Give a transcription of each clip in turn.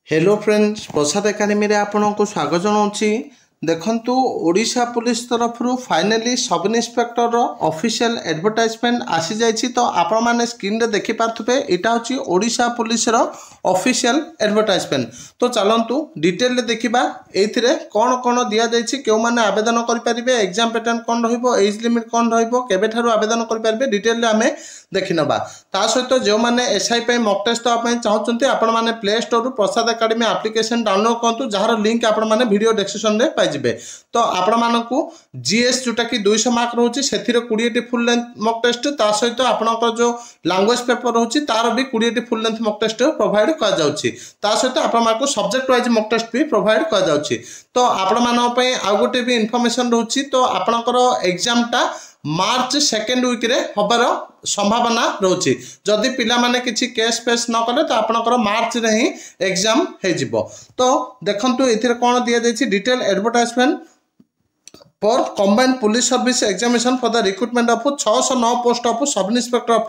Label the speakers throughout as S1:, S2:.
S1: Hello friends प्रसाद academy रे आपनको स्वागत जनाऊँगी। देखंतु ओडिशा पुलिस तरफ finally sub inspector official advertisement आसी जाइछि। तो आपण माने स्क्रीन रे देखि पारथुबे एटा होछि ओडिशा पुलिस रो ऑफिशियल एडवर्टाइजमेंट। तो चलंतु डिटेल रे देखिबा एथिरे कोन कोन दिया जाइछि, केउ माने आवेदन करि परिबे, एग्जाम पैटर्न कोन रहिबो, एज लिमिट कोन रहिबो, केबे थारु आवेदन करि परिबे, डिटेल रे हमें देखि नबा। ता सहित जो माने एसआई पे मॉक टेस्ट दवा पय चाहउचंती आपण माने प्ले स्टोर रु प्रसाद एकेडमी एप्लिकेशन डाउनलोड करंतु, जहार लिंक आपण माने वीडियो डिस्क्रिप्शन रे पाइजिबे। तो आपण मानकु जीएस जोटा कि 200 मार्क रहउची सेथिरे 20 टी फुल लेंथ मॉक टेस्ट, ता सहित आपणकर जो लैंग्वेज पेपर रहउची तार भी 20 टी full length mock test provide कर जाउची। ता सहित आपण मानकु सब्जेक्ट वाइज मॉक टेस्ट भी प्रोवाइड कर जाउची। तो आपण मानक पय आ गोटे भी इन्फॉर्मेशन रहउची। तो आपणकर एग्जाम टा मार्च सेकेंड वीक रे हबार संभावना रोची। जदि पिला माने किछि केस फेस न कले तो आपनकर मार्च रे ही एग्जाम हे जिवो। तो देखंतु एथिरे कोन दिया जायछि, detail advertisement for combined police service examination for the recruitment of 609 post of sub inspector of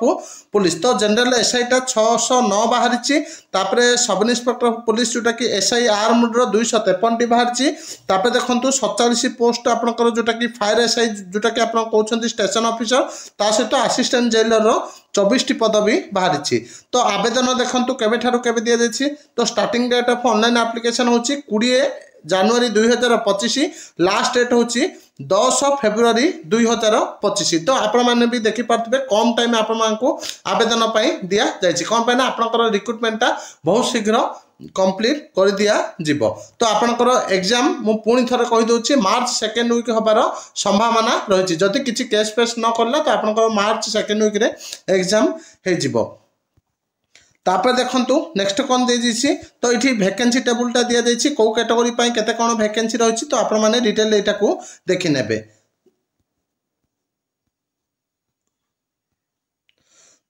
S1: police. तो जनरल एसआई टा 609 बाहरिछि, तापरे सब इन्स्पेक्टर ऑफ पुलिस जोटा कि एसआई आर्म्ड रो 253 टी बाहरिछि। तापरे देखंतु 47 पोस्ट आपनकर जोटा कि फायर एसआई जोटा कि आपन कहउछन्ती स्टेशन ऑफिसर, ता सहित असिस्टेंट जेलर रो 24 टी पदवी बाहरिछि। तो आवेदन देखंतु केबे ठारो केबे दिया जायछि। तो starting date of online application होछि 20 जनवरी 2025, लास्ट डेट होची 10 फेब्रुआरी 2025। तो आपण माने भी देखि पारथबे कम टाइम आपण मानकु आवेदन पई दिया जायछि। कोन पय ना आपनकर रिक्रूटमेंट ता बहुत शीघ्र कंप्लीट कर दिया जिवो। तो आपनकर एग्जाम मु पुनी थरे कहि दोछि मार्च सेकेंड वीक हबार संभावना रहिछि। जदि किछि केस फेस न करला तो आपनकर मार्च सेकेंड वीक रे एग्जाम हे जिवो। तापर देखंतु नेक्स्ट कोन दे दिछि। तो इठी वैकेंसी टेबल टा दिया जाइछि, को कैटेगरी पय केते कोन वैकेंसी रहिछि। तो आपण माने डिटेल एटा को देखि नेबे।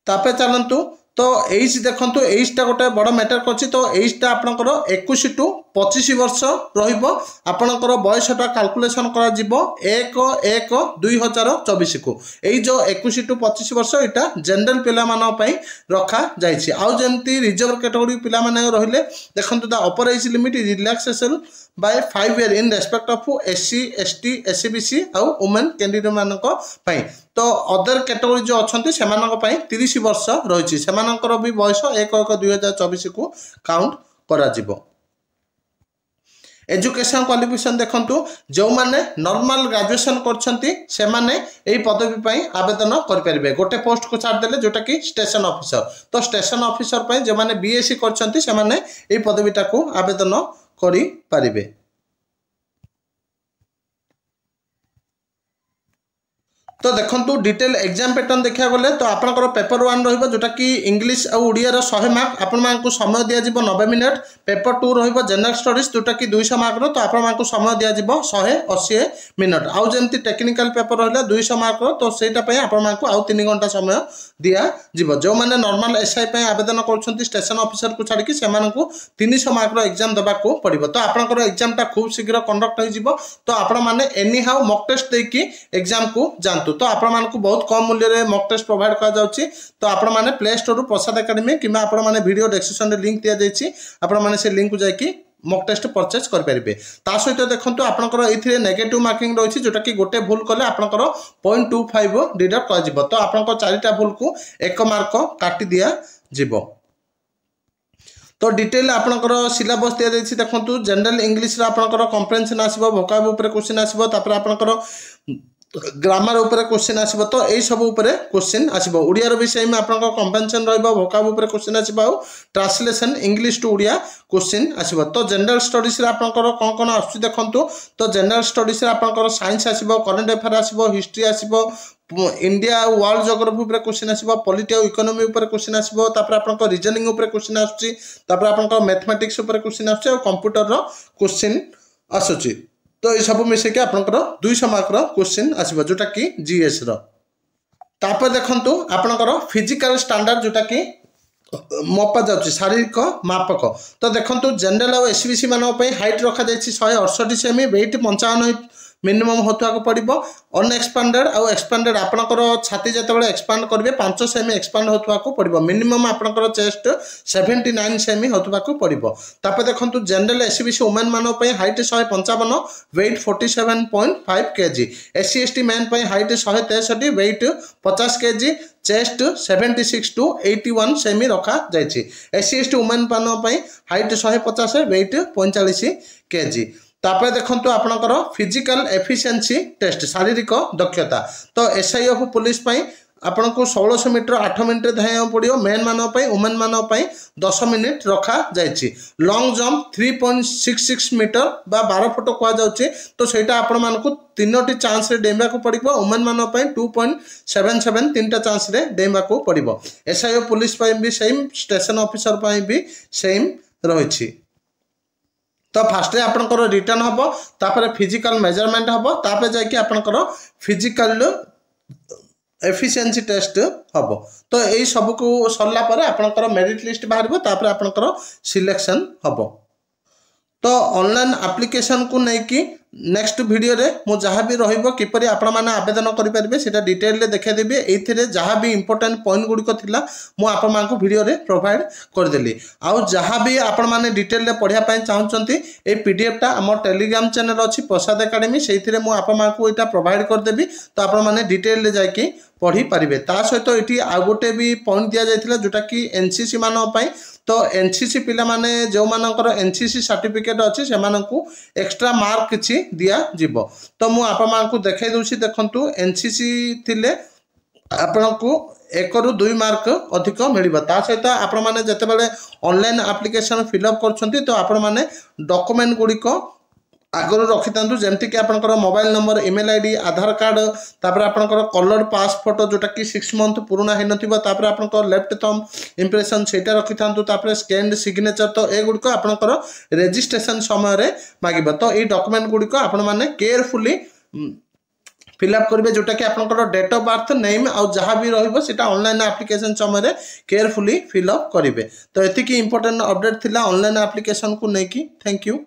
S1: तापर चलंतु तो एज देखंतु एज टा गोटे बड़ मैटर करछि। तो एज टा आपनकर 21 टू 25 वर्ष रहिबो। आपनकर बयसटा कैलकुलेशन करा जिवो 1/1/2024 को। एई जो 21 टू 25 वर्ष एटा जनरल पिला मानो पई रखा जाइछि। आउ जेंति रिजर्व कैटेगरी पिला माने रहिले देखंतु the upper age limit is relaxation by 5 year in respect of SC ST SEBC आउ वुमेन कैंडिडेट मानक पई। तो अदर कैटेगरी जो अछंती सेमानक पई 30 वर्ष रहिछि, सेमानकर भी बयस 1/1/2024 को काउंट करा जिवो। एजुकेशन क्वालिफिकेशन देखंतु जो माने नॉर्मल ग्रेजुएशन करछंती से माने एई पदवी पई आवेदन कर परिबे। गोटे पोस्ट को छाड़ देले जोटा कि स्टेशन ऑफिसर। तो स्टेशन ऑफिसर पई जे माने बीएससी करछंती से माने एई पदवीटा को आवेदन करि परिबे। तो देखंतु डिटेल एग्जाम पैटर्न देखा गले तो आपनकर पेपर 1 रहिबो जोटा कि इंग्लिश और उड़िया रो 100 मार्क आपण मानकु समय दिया जिवो 90 मिनिट। पेपर 2 रहिबो जनरल स्टडीज जोटा कि 200 मार्क रो, तो आपण मानकु समय दिया जिवो 180 मिनिट। आउ जेंति टेक्निकल पेपर रहला 200 मार्क रो, तो सेटा पय आपण मानकु आउ 3 घंटा समय दिया जिवो। जो माने नॉर्मल एसआई पय आवेदन करछंती स्टेशन ऑफिसर को छाडी कि से मानकु 300 मार्क रो एग्जाम दबा को पड़िबो। तो आपनकर एग्जाम ता खूब शीघ्र कंडक्ट होई जिवो। तो आपण माने एनी हाउ मॉक टेस्ट दे कि एग्जाम को जानतु। तो आपण मानकु बहुत कम मूल्य रे मॉक टेस्ट प्रोवाइड कर जाउची। तो आपण माने प्ले स्टोर रु प्रसाद एकेडमी किबा आपण माने वीडियो डिस्क्रिप्शन रे लिंक दिया जाइछि, आपण माने से लिंक को जाय कि मॉक टेस्ट परचेज कर परिबे। ता सहित देखंतु आपनकर एथिरे नेगेटिव मार्किंग रहिछि जोटा कि गोटे भूल कले आपनकर 0.25 डिडक्ट कर जिवो। तो आपनकर 4टा भूल को 1 मार्क काटी दिया जिवो। तो डिटेल आपनकर सिलेबस दिया जाइछि देखंतु जनरल इंग्लिश रा आपनकर कॉम्प्रिहेंशन आसीबो, वोकाब ऊपर क्वेश्चन आसीबो, तापर आपनकर ग्रामर ऊपर क्वेश्चन आसीबो। तो एई सब ऊपर क्वेश्चन आसीबो। उड़िया रो विषय में आपनकर कॉम्प्रिहेंशन रहइबो, वोकाब ऊपर क्वेश्चन आसीबो, आ translation English to Odia question आसीबो। तो जनरल स्टडीज रे आपनकर कोन कोन आछी देखंतु। तो जनरल स्टडीज रे आपनकर साइंस आसीबो, करंट अफेयर आसीबो, हिस्ट्री आसीबो, इंडिया वर्ल्ड ज्योग्राफी ऊपर क्वेश्चन आसीबो, पॉलिटी और इकोनॉमी ऊपर क्वेश्चन आसीबो, तापर आपनकर रीजनिंग ऊपर क्वेश्चन आछी, तापर आपनकर मैथमेटिक्स ऊपर क्वेश्चन आछी, और कंप्यूटर रो क्वेश्चन आछी। तो ये सब मिसे के आपनकर 200 मार्क रो क्वेश्चन आसीबो जोटा कि जीएस रो। तापर देखंतु आपनकर फिजिकल स्टैंडर्ड जोटा कि मपा जाउची शारीरिक मापक। तो देखंतु जनरल और एसबीसी मानो पई हाइट रखा जायछि 168 सेमी, वेट 55 मिनिमम होता पड़ो अनएक्सपांडेड आउ एक्सपांडेड आपणकर छाती जिते एक्सपांड करेंगे 5 सेमी एक्सपांड होता पड़ो मिनिमम आपणकर चेस्ट 79 सेमी होता पड़ो तापर देखो जनरल एससीबीसी वुमेन मान height 155 weight 47.5 kg SC ST man height 163 weight 50 kg chest 76 to 81 सेमी रखा जाइए एससी एसटी वुमेन मान हाइट 150 वेट 45 kg तापर देखो आपणकर फिजिकल एफिशिएंसी टेस्ट शारीरिक दक्षता तो एसआईएफ पुलिस आपन को 1600 मीटर 8 मिनट धाइया पड़ो मेन मान वुमेन मान 10 मिनिट रखा जाइए लॉन्ग जंप 3.66 मीटर बा 12 फुट कहुचे तो सहीटा आपण मानक 3टी चांस डेइबा को पड़ो वुमेन मान 2.77 3टा चांस डेइबा को पड़ो एसआईएफ पुलिस भी सेम स्टेशन ऑफिसर भी सेम रही तो फास्ट आपंकर रिटर्न हम तापर फिजिकल मेजरमेंट हम तापर जाकि आपंकर फिजिकल एफिशिएंसी टेस्ट हम तो यही सब को सरला पर आपंकर मेरिट लिस्ट बाहर तापर आपंकर सिलेक्शन हम तो ऑनलाइन एप्लिकेशन को लेकिन नेक्स्ट वीडियो रे मु जहाँ भी रहिबो किपरि आपण माने आवेदन करि परिबे सेटा डिटेल रे देखा देबे एथिरे जहाँ भी इंपोर्टेंट पॉइंट गुड़िक थिला मु आपण मानकु वीडियो रे प्रोवाइड कर देली आउ जहाँ भी आपण माने डिटेल रे पढ़िया पई चाहउचंती ए पीडीएफ टा हमर टेलीग्राम चैनल अछि प्रसाद एकेडमी सेथिरे मु आपण मानकु एटा प्रोवाइड कर देबी तो आपण माने डिटेल रे जाकी पढ़ी पारिबे ता सहित एठी आ गोटे भी पॉइंट दिया जायतिला जोटा कि एनसीसी मान पई तो एनसीसी पिला माने जो मानकर एनसीसी सर्टिफिकेट अच्छी से एक्स्ट्रा मार्क किछि दिया जीवो तो मु आप मानकु देखाई दूसरी देखंतु एनसीसी थिले आपनको 1 ରୁ 2 मार्क अधिक मिलिबा ता सहित आपण माने जते बेले ऑनलाइन एप्लिकेशन फिलअप करछंती तो आपण माने डॉक्यूमेंट गुड़िक आगर रखी था जमती कि आपंकर मोबाइल नंबर ईमेल आईडी आधार कार्ड तापर आपंकर कलर पास फोटो जोटा कि 6 मंथ पुराना है नपर आपंकर लेफ्ट थंब इंप्रेशन सेटा रखी था तापर स्कैन्ड सिग्नेचर तो ए गुड़िक आपंकर रेजिस्ट्रेशन समय मागिबा तो ये डॉक्यूमेंट गुड़िक आपण माने केयरफुली फिलअप करेंगे जोटा कि आपंकर डेट ऑफ बर्थ नेम आउ जहाँ भी रहा ऑनलाइन एप्लिकेशन समय केयरफुली फिलअप करेंगे तो ये इंपोर्टेंट अपडेट थिला ऑनलाइन एप्लिकेशन को लेकिन थैंक यू।